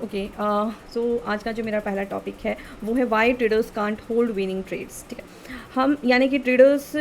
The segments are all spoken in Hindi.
ओके, सो आज का जो मेरा पहला टॉपिक है वो है why traders can't hold winning trades. ठीक है, हम यानी कि ट्रेडर्स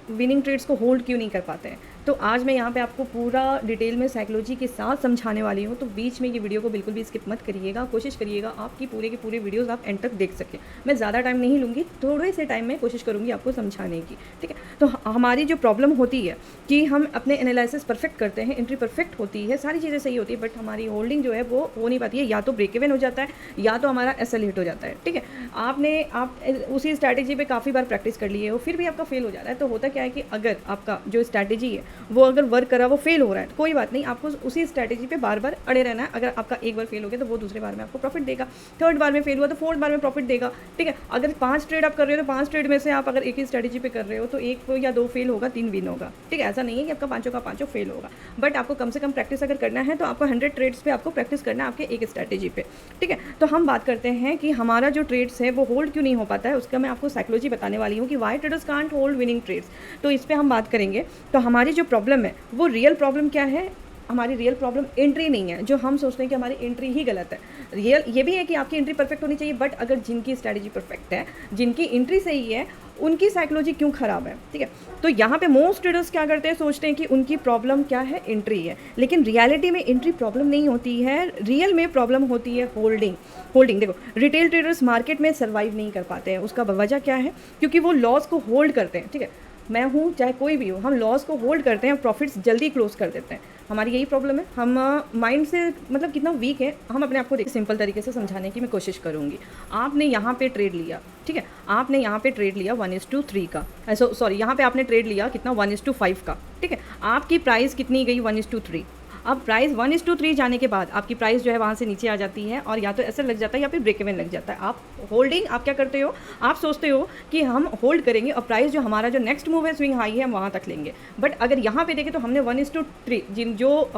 विनिंग ट्रेड्स को होल्ड क्यों नहीं कर पाते हैं। तो आज मैं यहाँ पे आपको पूरा डिटेल में साइकोलॉजी के साथ समझाने वाली हूँ, तो बीच में ये वीडियो को बिल्कुल भी स्किप मत करिएगा। कोशिश करिएगा आपकी पूरे के पूरे वीडियोस आप एंड तक देख सकें। मैं ज़्यादा टाइम नहीं लूँगी, थोड़े से टाइम में कोशिश करूँगी आपको समझाने की। ठीक है, तो हमारी जो प्रॉब्लम होती है कि हम अपने एनालिसिस परफेक्ट करते हैं, एंट्री परफेक्ट होती है, सारी चीज़ें सही होती है, बट हमारी होल्डिंग जो है वो हो नहीं पाती है। या तो ब्रेक इवन हो जाता है या तो हमारा एसएल हिट हो जाता है। ठीक है, आप उसी स्ट्रैटेजी पे काफ़ी बार प्रैक्टिस कर लिए हो, फिर भी आपका फेल हो जाता है। तो होता क्या है कि अगर आपका जो स्ट्रैटेजी है वो अगर वर्क करा, वो फेल हो रहा है, तो कोई बात नहीं, आपको उसी स्ट्रैटेजी पे बार बार अड़े रहना है। अगर आपका एक बार फेल हो गया तो वो दूसरे बार में आपको प्रॉफिट देगा, थर्ड बार में फेल हुआ तो फोर्थ बार में प्रॉफिट देगा। ठीक है, अगर 5 ट्रेड आप कर रहे हो तो 5 ट्रेड में से आप अगर एक ही स्ट्रैटेजी पे कर रहे हो तो 1 या 2 फेल होगा, 3 विन होगा। ठीक है, ऐसा नहीं है कि आपका पाँचों का पाँचों फेल होगा, बट आपको कम से कम प्रैक्टिस अगर करना है तो आपको 100 ट्रेड्स पे आपको प्रैक्टिस करना है आपके एक स्ट्रैटेजी पे। ठीक है, तो हम बात करते हैं कि हमारा जो ट्रेड्स है वो होल्ड क्यों नहीं हो पाता है। उसका मैं आपको साइकोलॉजी बताने वाली हूँ कि why traders can't hold winning trades. तो इस पर हम बात करेंगे। तो हमारी जो प्रॉब्लम है वो रियल प्रॉब्लम क्या है। हमारी रियल प्रॉब्लम एंट्री नहीं है, जो हम सोचते हैं कि हमारी एंट्री ही गलत है। रियल ये भी है कि आपकी एंट्री परफेक्ट होनी चाहिए, बट अगर जिनकी स्ट्रैटेजी परफेक्ट है, जिनकी एंट्री सही है, उनकी साइकोलॉजी क्यों ख़राब है। ठीक है, तो यहाँ पे मोस्ट ट्रेडर्स क्या करते हैं, सोचते हैं कि उनकी प्रॉब्लम क्या है, एंट्री है, लेकिन रियलिटी में एंट्री प्रॉब्लम नहीं होती है। रियल में प्रॉब्लम होती है होल्डिंग। देखो, रिटेल ट्रेडर्स मार्केट में सर्वाइव नहीं कर पाते हैं। उसका वजह क्या है, क्योंकि वो लॉस को होल्ड करते हैं। ठीक है, मैं हूँ चाहे कोई भी हो, हम लॉस को होल्ड करते हैं, प्रॉफिट्स जल्दी क्लोज कर देते हैं। हमारी यही प्रॉब्लम है। हम माइंड से मतलब कितना वीक है, हम अपने आप को सिंपल तरीके से समझाने की मैं कोशिश करूँगी। आपने यहाँ पे ट्रेड लिया, ठीक है, आपने यहाँ पे ट्रेड लिया 1:3 का, सॉरी यहाँ पे आपने ट्रेड लिया कितना 1:5 का। ठीक है, आपकी प्राइस कितनी गई 1:3। अब प्राइस 1:3 जाने के बाद आपकी प्राइस जो है वहाँ से नीचे आ जाती है, और या तो ऐसे लग जाता है या फिर ब्रेक इवन लग जाता है। आप होल्डिंग, आप क्या करते हो, आप सोचते हो कि हम होल्ड करेंगे और प्राइस जो हमारा जो नेक्स्ट मूव है, स्विंग हाई है, हम वहाँ तक लेंगे। बट अगर यहाँ पे देखें तो हमने 1:3, जो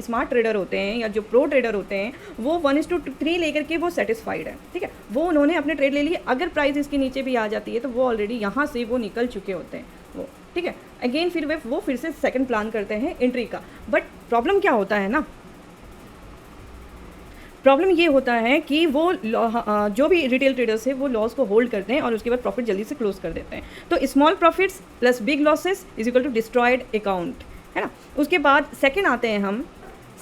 स्मार्ट ट्रेडर होते हैं या जो प्रो ट्रेडर होते हैं वो 1:3 लेकर के वो सेटिस्फाइड है। ठीक है, वो उन्होंने अपने ट्रेड ले लिए। अगर प्राइस इसके नीचे भी आ जाती है तो वो ऑलरेडी यहाँ से वो निकल चुके होते हैं वो। ठीक है, अगेन वो फिर से सेकंड प्लान करते हैं एंट्री का। बट प्रॉब्लम क्या होता है ना, प्रॉब्लम ये होता है कि वो जो भी रिटेल ट्रेडर्स है वो लॉस को होल्ड करते हैं और उसके बाद प्रॉफिट जल्दी से क्लोज कर देते हैं। तो small profits plus big losses is equal to destroyed account, है ना। उसके बाद सेकंड आते हैं हम।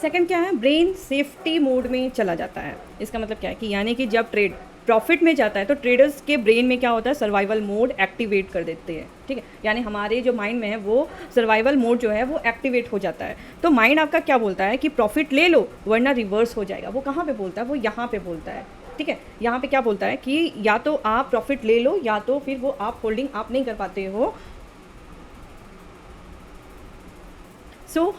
सेकंड क्या है, ब्रेन सेफ्टी मोड में चला जाता है। इसका मतलब क्या है कि यानी कि जब ट्रेड प्रॉफिट में जाता है तो ट्रेडर्स के ब्रेन में क्या होता है, सर्वाइवल मोड एक्टिवेट कर देते हैं। ठीक है, यानी हमारे जो माइंड में है वो सर्वाइवल मोड जो है वो एक्टिवेट हो जाता है। तो माइंड आपका क्या बोलता है कि प्रॉफिट ले लो वरना रिवर्स हो जाएगा। वो कहाँ पे बोलता है, वो यहाँ पे बोलता है। ठीक है, यहाँ पे क्या बोलता है कि या तो आप प्रॉफिट ले लो या तो फिर वो आप होल्डिंग आप नहीं कर पाते हो।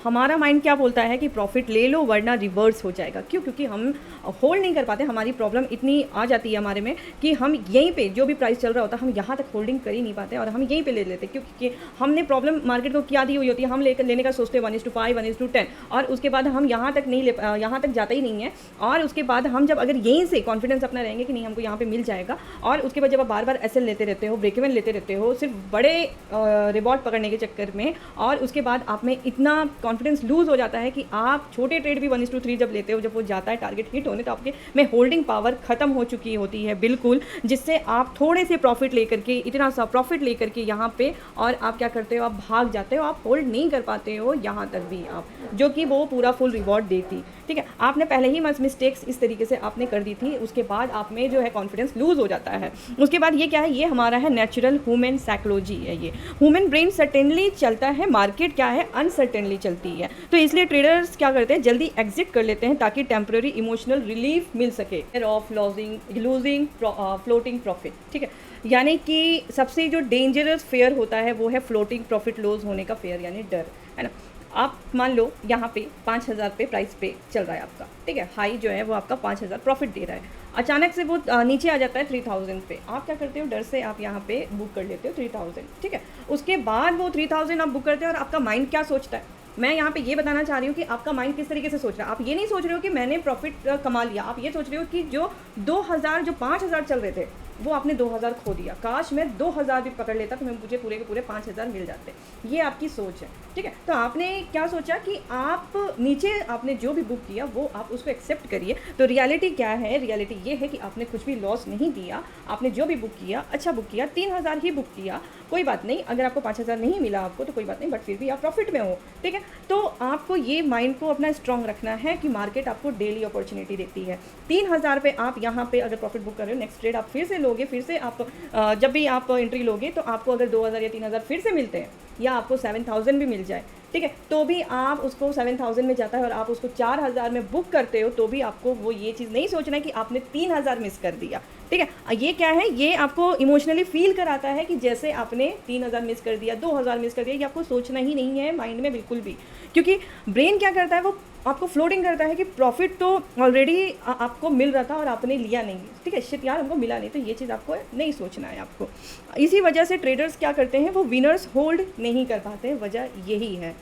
हमारा माइंड क्या बोलता है कि प्रॉफिट ले लो वरना रिवर्स हो जाएगा। क्यों, क्योंकि हम होल्ड नहीं कर पाते। हमारी प्रॉब्लम इतनी आ जाती है हमारे में कि हम यहीं पे जो भी प्राइस चल रहा होता है हम यहाँ तक होल्डिंग कर ही नहीं पाते और हम यहीं पे ले लेते, क्योंकि हमने प्रॉब्लम मार्केट को क्या दी हुई होती है। हम लेने का सोचते हैं 1:5, 1:10, और उसके बाद हम यहाँ तक नहीं यहाँ तक जाता ही नहीं है। और उसके बाद हम जब अगर यहीं से कॉन्फिडेंस अपना रहेंगे कि नहीं हमको यहाँ पर मिल जाएगा, और उसके बाद जब आप बार बार एसएल लेते रहते हो, ब्रेक इवन लेते रहते हो, सिर्फ बड़े रिवॉर्ड पकड़ने के चक्कर में, और उसके बाद आप में इतना कॉन्फिडेंस लूज हो जाता है कि आप छोटे ट्रेड भी 1:3 जब लेते हो, जब वो जाता है टारगेट हिट होने, तो आपके में होल्डिंग पावर खत्म हो चुकी होती है बिल्कुल, जिससे आप थोड़े से प्रॉफिट लेकर के, इतना सा प्रॉफिट लेकर के यहाँ पे, और आप क्या करते हो, आप भाग जाते हो, आप होल्ड नहीं कर पाते हो यहाँ तक भी आप, जो कि वो पूरा फुल रिवॉर्ड देती। ठीक है, आपने पहले ही मिस्टेक्स इस तरीके से आपने कर दी थी, उसके बाद आप में जो है कॉन्फिडेंस लूज हो जाता है। उसके बाद ये क्या है, ये हमारा है नेचुरल ह्यूमन साइकोलॉजी है। ये ह्यूमन ब्रेन सर्टेनली चलता है, मार्केट क्या है, अनसर्टेनली चलती है। तो इसलिए ट्रेडर्स क्या करते हैं, जल्दी एग्जिट कर लेते हैं ताकि टेम्पररी इमोशनल रिलीफ मिल सके ऑफ लूजिंग फ्लोटिंग प्रॉफिट। ठीक है, यानी कि सबसे जो डेंजरस फेयर होता है वो है फ्लोटिंग प्रॉफिट लॉस होने का फेयर, यानी डर, है ना। आप मान लो यहाँ पे 5,000 पे प्राइस पे चल रहा है आपका, ठीक है, हाई जो है वो आपका 5,000 प्रॉफिट दे रहा है। अचानक से वो नीचे आ जाता है 3,000 पे। आप क्या करते हो, डर से आप यहाँ पे बुक कर लेते हो 3,000। ठीक है, उसके बाद वो 3,000 आप बुक करते हो, और आपका माइंड क्या सोचता है, मैं यहाँ पे ये बताना चाह रही हूँ कि आपका माइंड किस तरीके से सोच रहा है। आप ये नहीं सोच रहे हो कि मैंने प्रॉफिट कमा लिया, आप ये सोच रहे हो कि जो 2,000 जो 5,000 चल रहे थे वो आपने 2000 खो दिया, काश मैं 2000 भी पकड़ लेता तो मुझे पूरे के पूरे 5000 मिल जाते। ये आपकी सोच है, ठीक है। तो आपने क्या सोचा कि आप नीचे आपने जो भी बुक किया वो आप उसको एक्सेप्ट करिए। तो रियलिटी क्या है, रियलिटी ये है कि आपने कुछ भी लॉस नहीं दिया, आपने जो भी बुक किया अच्छा बुक किया, 3000 ही बुक किया, कोई बात नहीं। अगर आपको 5000 नहीं मिला आपको तो कोई बात नहीं, बट फिर भी आप प्रॉफिट में हो, ठीक है। तो आपको ये माइंड को अपना स्ट्रांग रखना है कि मार्केट आपको डेली अपॉर्चुनिटी देती है। 3000 पे आप यहाँ पे अगर प्रॉफिट बुक कर रहे हो, नेक्स्ट ट्रेड आप फिर से लोगे, फिर से आप जब भी आप एंट्री लोगे तो आपको अगर 2000 या 3000 फिर से मिलते हैं या आपको 7000 भी मिल जाए, ठीक है, तो भी आप उसको 7000 में जाता है और आप उसको 4000 में बुक करते हो, तो भी आपको वो ये चीज़ नहीं सोचना है कि आपने 3000 मिस कर दिया, ठीक है। ये क्या है, ये आपको इमोशनली फील कराता है कि जैसे आपने 3000 मिस कर दिया, 2000 मिस कर दिया। ये आपको सोचना ही नहीं है माइंड में बिल्कुल भी, क्योंकि ब्रेन क्या करता है, वो आपको फ्लोटिंग करता है कि प्रॉफिट तो ऑलरेडी आपको मिल रहा था और आपने लिया नहीं, ठीक है, शिट यार हमको मिला नहीं। तो ये चीज़ आपको नहीं सोचना है आपको। इसी वजह से ट्रेडर्स क्या करते हैं, वो विनर्स होल्ड नहीं कर पाते हैं, वजह यही है।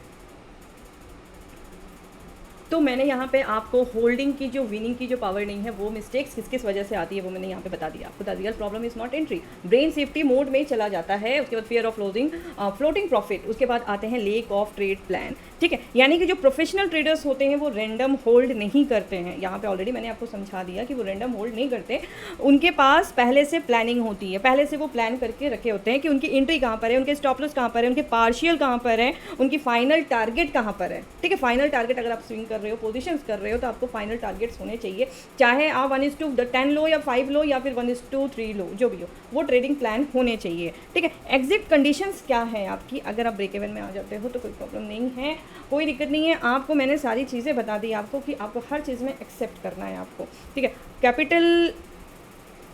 तो मैंने यहाँ पे आपको होल्डिंग की जो विनिंग की जो पावर नहीं है, वो मिस्टेक्स किस किस वजह से आती है वो मैंने यहाँ पे बता दिया आपको। The real problem is not entry, brain safety mode में चला जाता है। उसके बाद fear of losing, floating profit, उसके बाद आते हैं लेक ऑफ ट्रेड प्लान, ठीक है। यानी कि जो प्रोफेशनल ट्रेडर्स होते हैं वो रैंडम होल्ड नहीं करते हैं। यहाँ पे ऑलरेडी मैंने आपको समझा दिया कि वो रैंडम होल्ड नहीं करते, उनके पास पहले से प्लानिंग होती है, पहले से वो प्लान करके रखे होते हैं कि उनकी एंट्री कहाँ पर है, उनके स्टॉप लॉस कहाँ पर है, उनके पार्शियल कहाँ पर है, उनकी फाइनल टारगेट कहाँ पर है, ठीक है। फाइनल टारगेट अगर आप स्विंग कर रहे हो, पोजीशंस कर रहे हो, तो आपको फाइनल टारगेट्स होने चाहिए, चाहे आप 1:10 लो या 5 लो या फिर 1:3 लो, जो भी हो, वो ट्रेडिंग प्लान होने चाहिए, ठीक है। एग्जिट कंडीशंस क्या है आपकी, अगर आप ब्रेक इवन में आ जाते हो तो कोई प्रॉब्लम नहीं है, कोई दिक्कत नहीं है। आपको मैंने सारी चीज़ें बता दी आपको कि आपको हर चीज़ में एक्सेप्ट करना है आपको, ठीक है। कैपिटल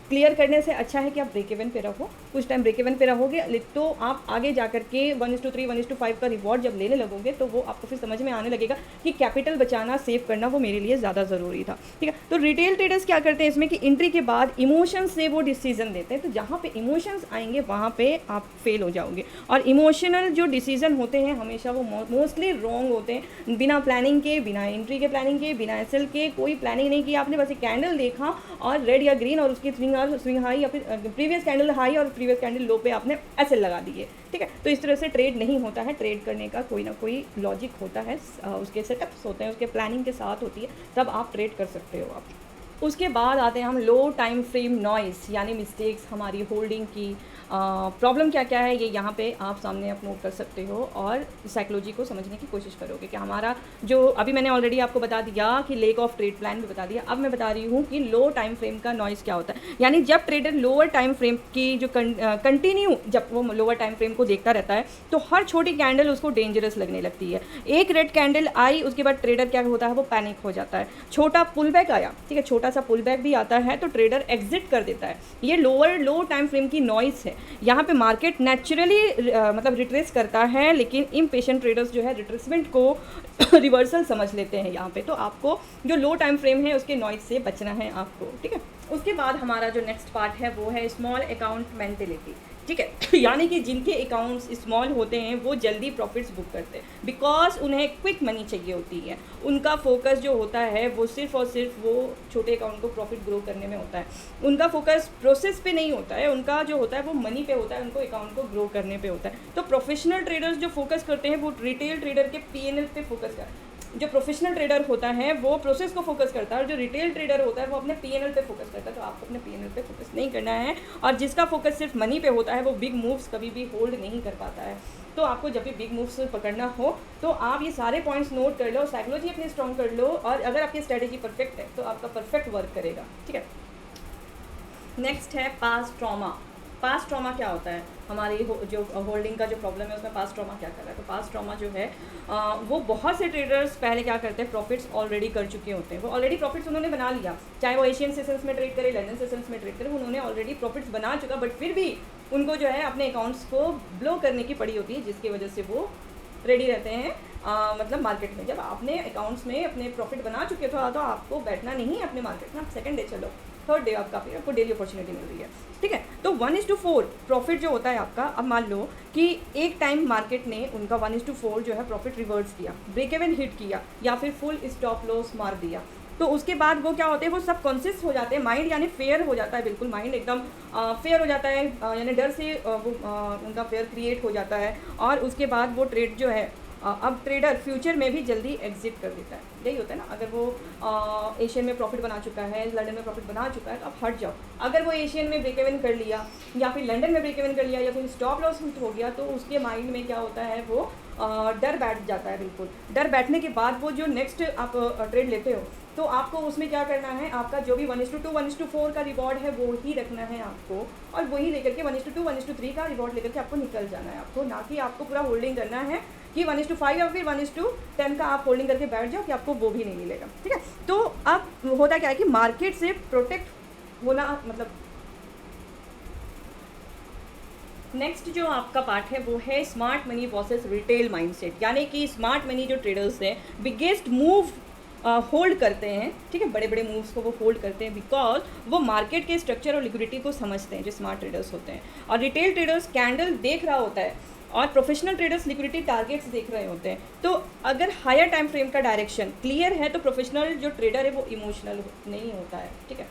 क्लियर करने से अच्छा है कि आप ब्रेक इवन पे रहो, कुछ टाइम ब्रेक इवन पे रहोगे तो आप आगे जा करके 1:3 1:5 का रिवॉर्ड जब लेने लगोगे तो वो आपको फिर समझ में आने लगेगा कि कैपिटल बचाना, सेव करना वो मेरे लिए ज़्यादा ज़रूरी था, ठीक है। तो रिटेल ट्रेडर्स क्या करते हैं इसमें कि एंट्री के बाद इमोशंस से वो डिसीजन देते हैं, तो जहाँ पे इमोशंस आएंगे वहाँ पे आप फेल हो जाओगे। और इमोशनल जो डिसीजन होते हैं हमेशा वो मोस्टली रॉन्ग होते हैं, बिना प्लानिंग के, बिना एंट्री के प्लानिंग के, बिना एसएल के, कोई प्लानिंग नहीं की आपने, बस एक कैंडल देखा और रेड या ग्रीन और उसकी स्विंग हाई या फिर प्रीवियस कैंडल हाई और प्रीवियस कैंडल लो पे आपने ऐसे लगा दिए, ठीक है। तो इस तरह से ट्रेड नहीं होता है। ट्रेड करने का कोई ना कोई लॉजिक होता है, उसके सेटअप्स होते हैं, उसके प्लानिंग के साथ होती है, तब आप ट्रेड कर सकते हो आप। उसके बाद आते हैं हम लो टाइम फ्रेम नॉइस, यानी मिस्टेक्स हमारी होल्डिंग की। प्रॉब्लम क्या क्या है ये यहाँ पे आप सामने आप नोट कर सकते हो और साइकोलॉजी को समझने की कोशिश करोगे कि हमारा जो अभी मैंने ऑलरेडी आपको बता दिया कि लेक ऑफ ट्रेड प्लान भी बता दिया, अब मैं बता रही हूँ कि लो टाइम फ्रेम का नॉइस क्या होता है। यानी जब ट्रेडर लोअर टाइम फ्रेम की जो कंटिन्यू जब वो लोअर टाइम फ्रेम को देखता रहता है तो हर छोटी कैंडल उसको डेंजरस लगने लगती है। एक रेड कैंडल आई उसके बाद ट्रेडर क्या होता है, वो पैनिक हो जाता है। छोटा पुल बैक आया, ठीक है, छोटा सा पुल बैक भी आता है तो ट्रेडर एग्जिट कर देता है। ये लो टाइम फ्रेम की नॉइस है। यहाँ पे मार्केट नेचुरली मतलब रिट्रेस करता है, लेकिन इम्पेशेंट ट्रेडर्स जो है रिट्रेसमेंट को रिवर्सल समझ लेते हैं यहाँ पे। तो आपको जो लो टाइम फ्रेम है उसके नॉइस से बचना है आपको, ठीक है। उसके बाद हमारा जो नेक्स्ट पार्ट है वो है स्मॉल अकाउंट मेंटेलिटी, ठीक है। यानी कि जिनके अकाउंट्स स्मॉल होते हैं वो जल्दी प्रॉफिट्स बुक करते हैं, बिकॉज उन्हें क्विक मनी चाहिए होती है। उनका फोकस जो होता है वो सिर्फ और सिर्फ वो छोटे अकाउंट को प्रॉफिट ग्रो करने में होता है। उनका फोकस प्रोसेस पे नहीं होता है, उनका जो होता है वो मनी पे होता है, उनको अकाउंट को ग्रो करने पे होता है। तो प्रोफेशनल ट्रेडर्स जो फोकस करते हैं वो रिटेल ट्रेडर के पीएनएल पे फोकस करते हैं। जो प्रोफेशनल ट्रेडर होता है वो प्रोसेस को फोकस करता है और जो रिटेल ट्रेडर होता है वो अपने पीएनएल पे फोकस करता है। तो आपको अपने पीएनएल पे फोकस नहीं करना है, और जिसका फोकस सिर्फ मनी पे होता है वो बिग मूव्स कभी भी होल्ड नहीं कर पाता है। तो आपको जब भी बिग मूव्स पकड़ना हो तो आप ये सारे पॉइंट्स नोट कर लो, साइकोलॉजी अपनी स्ट्रॉन्ग कर लो, और अगर आपकी स्ट्रेटेजी परफेक्ट है तो आपका परफेक्ट वर्क करेगा, ठीक है। नेक्स्ट है पास्ट ट्रॉमा। पास्ट ट्रॉमा क्या होता है, हमारी जो होल्डिंग का जो प्रॉब्लम है उसमें पास्ट ट्रॉमा क्या कर रहा है। तो पास्ट ट्रॉमा जो है वो बहुत से ट्रेडर्स पहले क्या करते हैं, प्रॉफिट्स ऑलरेडी कर चुके होते हैं। वो ऑलरेडी प्रॉफिट्स उन्होंने बना लिया, चाहे वो एशियन सेशंस में ट्रेड करे, लंदन सेशंस में ट्रेड करे, उन्होंने ऑलरेडी प्रॉफिट्स बना चुका, बट फिर भी उनको जो है अपने अकाउंट्स को ब्लो करने की पड़ी होती है, जिसकी वजह से वो रेडी रहते हैं मतलब मार्केट में। जब आपने अकाउंट्स में अपने प्रॉफिट बना चुके हो तो आपको बैठना नहीं है अपने मार्केट में, आप सेकंड डे चलो, थर्ड डे आपको डेली अपॉर्चुनिटी मिल रही है, ठीक है। तो 1:4 प्रॉफिट जो होता है आपका, अब मान लो कि एक टाइम मार्केट ने उनका 1:4 जो है प्रॉफिट रिवर्स किया, ब्रेक इवन हिट किया या फिर फुल स्टॉप लॉस मार दिया, तो उसके बाद वो क्या होते हैं, वो सब कॉन्शियस हो जाते हैं, माइंड यानी फेयर हो जाता है, बिल्कुल माइंड एकदम फेयर हो जाता है, यानी डर से उनका फेयर क्रिएट हो जाता है। और उसके बाद वो ट्रेड जो है अब ट्रेडर फ्यूचर में भी जल्दी एग्जिट कर देता है। यही होता है ना, अगर वो एशियन में प्रॉफिट बना चुका है, लंदन में प्रॉफिट बना चुका है, तो आप हट जाओ। अगर वो एशियन में ब्रेक इवन कर लिया या फिर लंदन में ब्रेक इवन कर लिया या फिर स्टॉप लॉस हिट हो गया, तो उसके माइंड में क्या होता है, वो डर बैठ जाता है। बिल्कुल डर बैठने के बाद वो जो नेक्स्ट आप ट्रेड लेते हो, तो आपको उसमें क्या करना है, आपका जो भी 1:2 1:4 का रिवॉर्ड है वो ही रखना है आपको, और वही लेकर के 1:2 1:3 का रिवॉर्ड लेकर के आपको निकल जाना है आपको, ना कि आपको पूरा होल्डिंग करना है कि 1:5 या फिर 1:10 का आप होल्डिंग करके बैठ जाओ कि आपको वो भी नहीं मिलेगा। ठीक है, तो अब होता क्या है कि मार्केट से प्रोटेक्ट होना, मतलब नेक्स्ट जो आपका पार्ट है वो है smart money versus retail mindset. यानी कि स्मार्ट मनी जो ट्रेडर्स हैं बिगेस्ट मूव होल्ड करते हैं, ठीक है, बड़े बड़े मूव्स को वो होल्ड करते हैं बिकॉज वो मार्केट के स्ट्रक्चर और लिक्विडिटी को समझते हैं, जो स्मार्ट ट्रेडर्स होते हैं। और रिटेल ट्रेडर्स कैंडल देख रहा होता है और प्रोफेशनल ट्रेडर्स लिक्विडिटी टारगेट्स देख रहे होते हैं। तो अगर हायर टाइम फ्रेम का डायरेक्शन क्लियर है तो प्रोफेशनल जो ट्रेडर है वो इमोशनल नहीं होता है। ठीक है,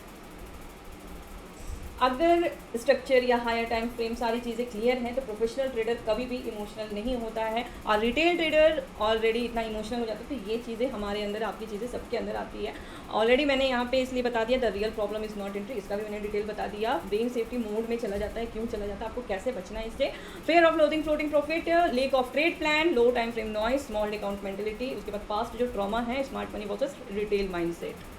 अगर स्ट्रक्चर या हायर टाइम फ्रेम सारी चीज़ें क्लियर हैं तो प्रोफेशनल ट्रेडर कभी भी इमोशनल नहीं होता है, और रिटेल ट्रेडर ऑलरेडी इतना इमोशनल हो जाता है। तो ये चीज़ें हमारे अंदर, आपकी चीज़ें सबके अंदर आती है। ऑलरेडी मैंने यहाँ पे इसलिए बता दिया, the real problem is not entry, इसका भी मैंने डिटेल बता दिया। ब्रेन सेफ्टी मोड में चला जाता है, क्यों चला जाता है, आपको कैसे बचना है इससे। Fear of loading floating profit, lack of trade plan, low time frame noise, small account mentality, उसके बाद पास्ट जो ट्रॉमा है, smart money versus retail mindset.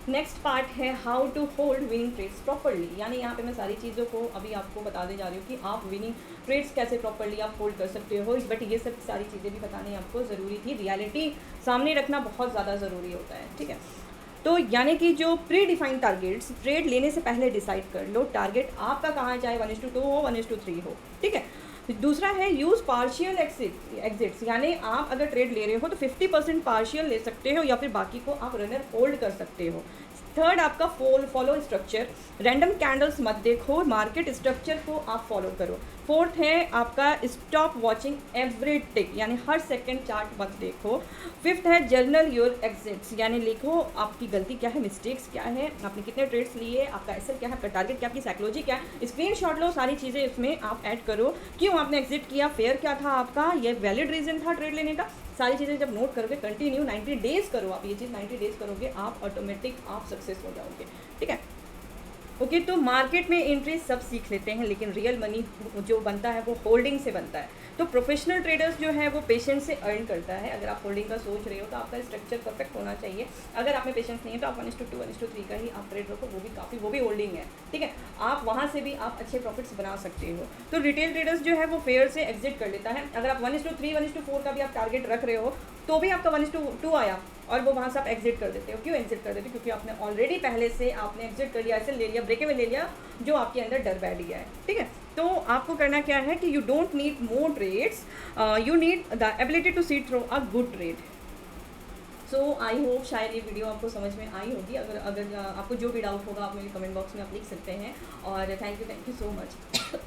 Next part है how to hold winning trades properly. यानी यहाँ पे मैं सारी चीज़ों को अभी आपको बताने जा रही हूँ कि आप विनिंग ट्रेड्स कैसे प्रॉपरली आप होल्ड कर सकते हो। बट ये सब सारी चीज़ें भी बतानी आपको ज़रूरी थी, रियलिटी सामने रखना बहुत ज़्यादा ज़रूरी होता है। ठीक है, तो यानी कि जो प्री डिफाइंड टारगेट्स ट्रेड लेने से पहले डिसाइड कर लो, टारगेट आपका कहाँ है, चाहे 1:2 हो 1:3 हो। ठीक है, दूसरा है यूज़ पार्शियल एग्जिट्स, यानी आप अगर ट्रेड ले रहे हो तो 50% पार्शियल ले सकते हो या फिर बाकी को आप रनर होल्ड कर सकते हो। थर्ड आपका फॉलो स्ट्रक्चर, रैंडम कैंडल्स मत देखो, मार्केट स्ट्रक्चर को आप फॉलो करो। फोर्थ है आपका स्टॉप वॉचिंग एवरी टिक, यानी हर सेकंड चार्ट मत देखो। फिफ्थ है जर्नल योर एग्जिट्स, यानी लिखो आपकी गलती क्या है, मिस्टेक्स क्या है, आपने कितने ट्रेड्स लिए, आपका एसएल क्या है, आपका टारगेट क्या, आपकी साइकोलॉजी क्या है, स्क्रीनशॉट लो, सारी चीज़ें इसमें आप ऐड करो। क्यों आपने एग्जिट किया, फेयर क्या था आपका, ये वैलिड रीज़न था ट्रेड लेने का, सारी चीज़ें जब नोट करोगे, कंटिन्यू 90 डेज़ करो आप, ये चीज़ 90 डेज़ करोगे आप, ऑटोमेटिक आप सक्सेस हो जाओगे। ठीक है, ओके, तो मार्केट में एंट्री सब सीख लेते हैं, लेकिन रियल मनी जो बनता है वो होल्डिंग से बनता है। तो प्रोफेशनल ट्रेडर्स जो है वो पेशेंस से अर्न करता है। अगर आप होल्डिंग का सोच रहे हो तो आपका स्ट्रक्चर परफेक्ट होना चाहिए। अगर आप में पेशेंस नहीं है तो आप 1:2 1:3 का ही आप ट्रेड रखो, वो भी काफ़ी, वो भी होल्डिंग है। ठीक है, आप वहाँ से भी आप अच्छे प्रॉफिट्स बना सकते हो। तो रिटेल ट्रेडर्स जो है वो फेयर से एग्जिट कर लेता है। अगर आप 1:3 1:4 का भी आप टारगेट रख रहे हो तो भी आपका 1:2 आया और वो वहाँ से आप एग्जिट कर देते हो। क्यों एग्जिट कर देते हो, क्योंकि आपने ऑलरेडी पहले से आपने एग्जिट कर लिया, ऐसे ले लिया, ब्रेक में ले लिया, जो आपके अंदर डर बैठ गया है। ठीक है, तो आपको करना क्या है कि you don't need more trades, you need the ability to see through a good trade. So I hope शायद ये वीडियो आपको समझ में आई होगी। अगर आपको जो भी डाउट होगा आप मेरे कमेंट बॉक्स में आप लिख सकते हैं। और थैंक यू सो मच।